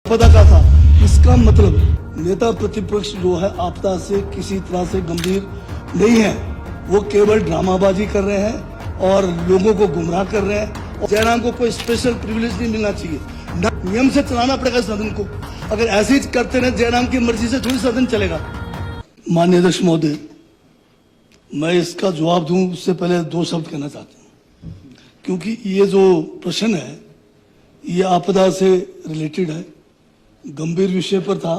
पता का था। इसका मतलब नेता प्रतिपक्ष जो है आपदा से किसी तरह से गंभीर नहीं है, वो केवल ड्रामाबाजी कर रहे हैं और लोगों को गुमराह कर रहे हैं। जयराम को कोई स्पेशल प्रिविलेज नहीं मिलना चाहिए, नियम से चलाना पड़ेगा सदन को। अगर ऐसे ही करते रहे जयराम की मर्जी से थोड़ी सदन चलेगा। माननीय अध्यक्ष महोदय, मैं इसका जवाब दूं उससे पहले दो शब्द कहना चाहता हूं, क्योंकि ये जो प्रश्न है ये आपदा से रिलेटेड है, गंभीर विषय पर था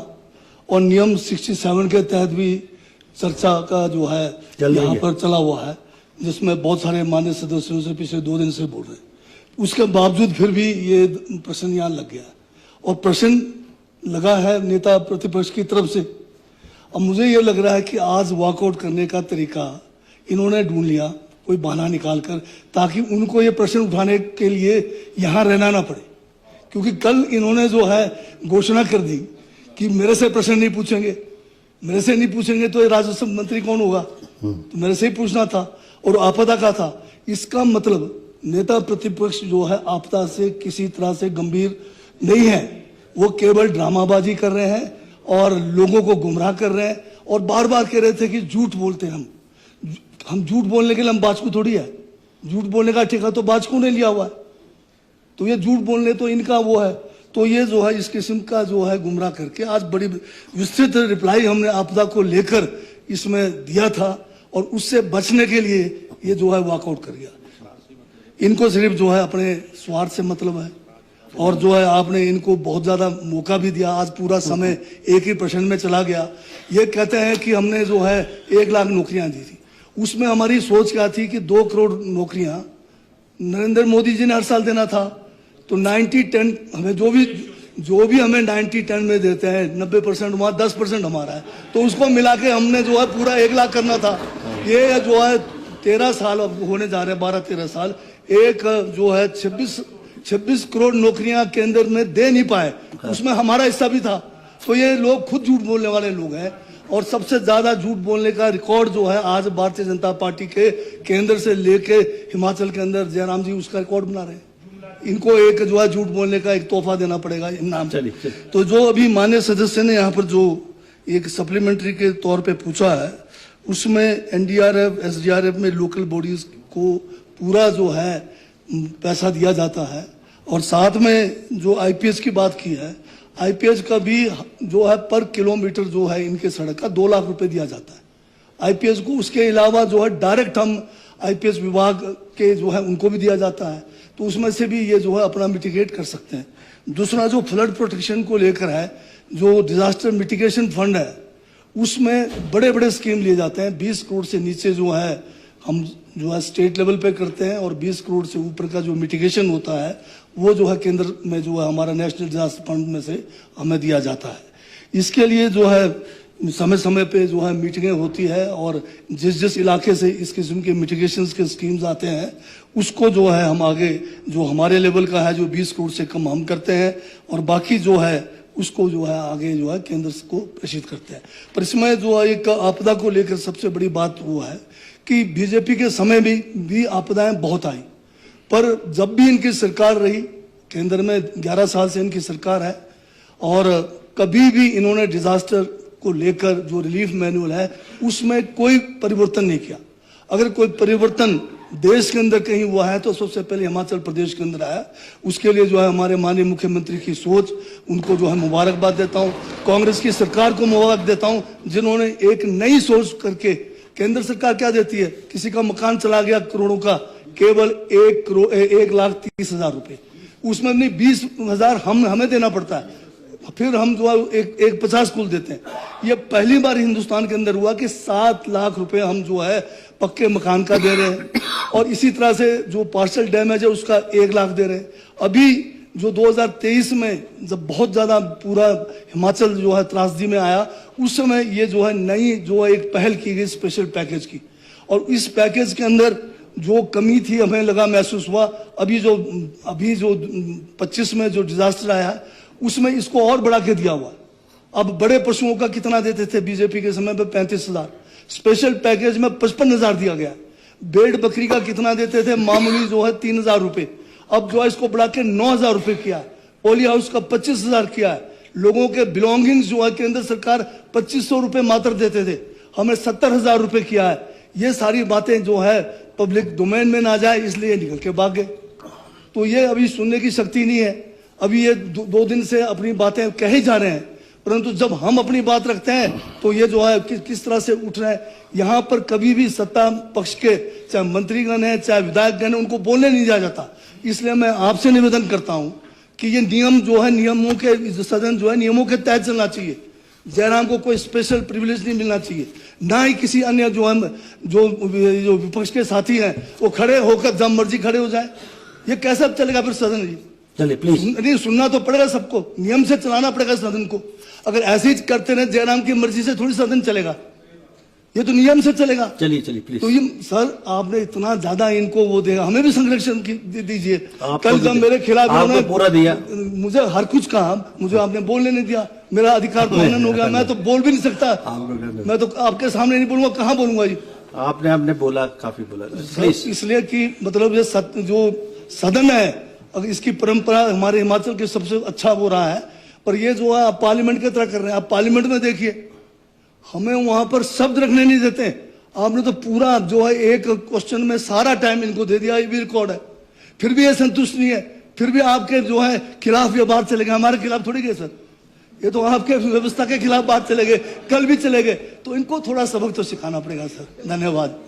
और नियम 67 के तहत भी चर्चा का जो है यहाँ पर चला हुआ है, जिसमें बहुत सारे मान्य सदस्यों से पिछले 2 दिन से बोल रहे हैं। उसके बावजूद फिर भी ये प्रश्न यहाँ लग गया और प्रश्न लगा है नेता प्रतिपक्ष की तरफ से। अब मुझे ये लग रहा है कि आज वॉकआउट करने का तरीका इन्होंने ढूंढ लिया, कोई बहाना निकाल कर, ताकि उनको ये प्रश्न उठाने के लिए यहाँ रहना ना पड़े। क्योंकि कल इन्होंने जो है घोषणा कर दी कि मेरे से प्रश्न नहीं पूछेंगे, मेरे से नहीं पूछेंगे तो ये राजस्व मंत्री कौन होगा, तो मेरे से ही पूछना था और आपदा का था। इसका मतलब नेता प्रतिपक्ष जो है आपदा से किसी तरह से गंभीर नहीं है, वो केवल ड्रामाबाजी कर रहे हैं और लोगों को गुमराह कर रहे हैं और बार बार कह रहे थे कि झूठ बोलते हैं हम झूठ बोलने के लिए हम बाजकू थोड़ी है, झूठ बोलने का ठेका तो बाजकू ने लिया हुआ है, तो ये झूठ बोलने तो इनका वो है। तो ये जो है इस किस्म का जो है गुमराह करके आज बड़ी विस्तृत रिप्लाई हमने आपदा को लेकर इसमें दिया था और उससे बचने के लिए ये जो है वॉकआउट कर गया। इनको सिर्फ जो है अपने स्वार्थ से मतलब है और जो है आपने इनको बहुत ज्यादा मौका भी दिया। आज पूरा समय एक ही प्रश्न में चला गया। ये कहते हैं कि हमने जो है 1 लाख नौकरियां दी थी, उसमें हमारी सोच क्या थी कि 2 करोड़ नौकरियां नरेंद्र मोदी जी ने हर साल देना था, तो 90-10 हमें जो भी हमें 90-10 में देते हैं 90% वहाँ 10% हमारा है, तो उसको मिला के हमने जो है पूरा 1 लाख करना था। ये जो है 13 साल अब होने जा रहे हैं, 12-13 साल, एक जो है 26 करोड़ नौकरियां केंद्र में दे नहीं पाए, उसमें हमारा हिस्सा भी था। तो ये लोग खुद झूठ बोलने वाले लोग हैं और सबसे ज्यादा झूठ बोलने का रिकॉर्ड जो है आज भारतीय जनता पार्टी के केंद्र से लेके हिमाचल के अंदर जयराम जी उसका रिकॉर्ड बना रहे हैं। इनको एक जो है झूठ बोलने का एक तोहफा देना पड़ेगा इनाम। तो जो अभी माननीय सदस्य ने यहाँ पर जो एक सप्लीमेंट्री के तौर पे पूछा है, उसमें एनडीआरएफ एसडीआरएफ में लोकल बॉडीज को पूरा जो है पैसा दिया जाता है और साथ में जो आईपीएस की बात की है, आईपीएस का भी जो है पर किलोमीटर जो है इनके सड़क का 2 लाख रुपए दिया जाता है आईपीएस को। उसके अलावा जो है डायरेक्ट हम आईपीएस विभाग के जो है उनको भी दिया जाता है, तो उसमें से भी ये जो है अपना मिटिगेट कर सकते हैं। दूसरा जो फ्लड प्रोटेक्शन को लेकर है, जो डिजास्टर मिटिगेशन फंड है, उसमें बड़े बड़े स्कीम लिए जाते हैं। 20 करोड़ से नीचे जो है हम जो है स्टेट लेवल पे करते हैं और 20 करोड़ से ऊपर का जो मिटिगेशन होता है वो जो है केंद्र में जो है हमारा नेशनल डिजास्टर फंड में से हमें दिया जाता है। इसके लिए जो है समय समय पे जो है मीटिंगें होती है और जिस इलाके से इस किस्म के मिटिगेशन के स्कीम्स आते हैं उसको जो है हम आगे जो हमारे लेवल का है जो 20 करोड़ से कम हम करते हैं और बाकी जो है उसको जो है आगे जो है केंद्र को प्रेषित करते हैं। पर इसमें जो एक आपदा को लेकर सबसे बड़ी बात वो है कि बीजेपी के समय भी आपदाएं बहुत आई, पर जब भी इनकी सरकार रही, केंद्र में 11 साल से इनकी सरकार है और कभी भी इन्होंने डिजास्टर को लेकर जो रिलीफ मैनुअल है उसमें कोई परिवर्तन नहीं किया। अगर कोई परिवर्तन देश के अंदर कहीं हुआ है तो सबसे पहले हिमाचल प्रदेश के अंदर आया। उसके लिए जो है हमारे माननीय मुख्यमंत्री की सोच, उनको जो है मुबारकबाद देता हूँ। कांग्रेस की सरकार को मुबारक देता हूँ जिन्होंने एक नई सोच करके, केंद्र सरकार क्या देती है, किसी का मकान चला गया करोड़ों का, केवल 1,30,000 रुपए, उसमें नहीं 20,000 हमें देना पड़ता है, फिर हम जो है एक 50 कुल देते हैं। ये पहली बार हिंदुस्तान के अंदर हुआ कि 7 लाख रुपए हम जो है पक्के मकान का दे रहे हैं और इसी तरह से जो पार्शियल डैमेज है उसका 1 लाख दे रहे हैं। अभी जो 2023 में जब बहुत ज्यादा पूरा हिमाचल जो है त्रासदी में आया, उस समय ये जो है नई जो है एक पहल की गई स्पेशल पैकेज की, और इस पैकेज के अंदर जो कमी थी हमें लगा, महसूस हुआ, अभी जो 25 में जो डिजास्टर आया है उसमें इसको और बढ़ा के दिया हुआ। अब बड़े पशुओं का कितना देते थे बीजेपी के समय पे, 35,000, स्पेशल पैकेज में 55,000 दिया गया। भेड़ बकरी का कितना देते थे, मामूली जो है 3,000 रुपए, अब जो है इसको बढ़ा के 9,000 रुपए किया है। पोली हाउस का 25,000 किया है, लोगों के बिलोंगिंग्स जो है केंद्र सरकार 2500 रुपए मात्र देते थे, हमें 70,000 रुपए किया है। ये सारी बातें जो है पब्लिक डोमेन में ना जाए इसलिए निकल के भाग गए। तो ये अभी सुनने की शक्ति नहीं है। अभी ये 2 दिन से अपनी बातें कहे जा रहे हैं, परंतु जब हम अपनी बात रखते हैं तो ये जो है किस तरह से उठ रहे हैं। यहाँ पर कभी भी सत्ता पक्ष के चाहे मंत्रीगण है चाहे विधायकगण है उनको बोलने नहीं दिया जाता। इसलिए मैं आपसे निवेदन करता हूँ कि ये नियम जो है नियमों के सदन जो है नियमों के तहत चलना चाहिए। जयराम को कोई स्पेशल प्रिविलेज नहीं मिलना चाहिए, ना ही किसी अन्य जो है जो विपक्ष के साथी हैं वो खड़े होकर जब मर्जी खड़े हो जाए। ये कैसा चलेगा फिर सदन जी? चलिए प्लीज। नहीं, सुनना तो पड़ेगा सबको, नियम से चलाना पड़ेगा सदन को। अगर ऐसे ही करते रहे जयराम की मर्जी से थोड़ी सदन चलेगा, ये तो नियम से चलेगा। चलिए चलिए प्लीज। तो ये सर आपने इतना ज्यादा इनको वो देगा, हमें भी संरक्षण दीजिए। कल जब मेरे खिलाफ आपको पूरा दिया, मुझे हर कुछ कहा, मुझे आपने बोलने नहीं दिया, मेरा अधिकार हनन हो गया। मैं तो बोल भी नहीं सकता, मैं तो आपके सामने नहीं बोलूंगा, कहाँ बोलूंगा जी? आपने बोला, काफी बोला प्लीज। इसलिए कि मतलब ये जो सदन है अगर इसकी परंपरा हमारे हिमाचल के सबसे अच्छा वो रहा है, पर ये जो है आप पार्लियामेंट की तरह कर रहे हैं। आप पार्लियामेंट में देखिए हमें वहां पर शब्द रखने नहीं देते। आपने तो पूरा जो है एक क्वेश्चन में सारा टाइम इनको दे दिया, ये भी रिकॉर्ड है। फिर भी ये संतुष्ट नहीं है, फिर भी आपके जो है खिलाफ ये बात चलेगा। हमारे खिलाफ थोड़ी गए सर, ये तो आपके व्यवस्था के खिलाफ बात चले गए, कल भी चले गए। तो इनको थोड़ा सबक तो सिखाना पड़ेगा सर। धन्यवाद।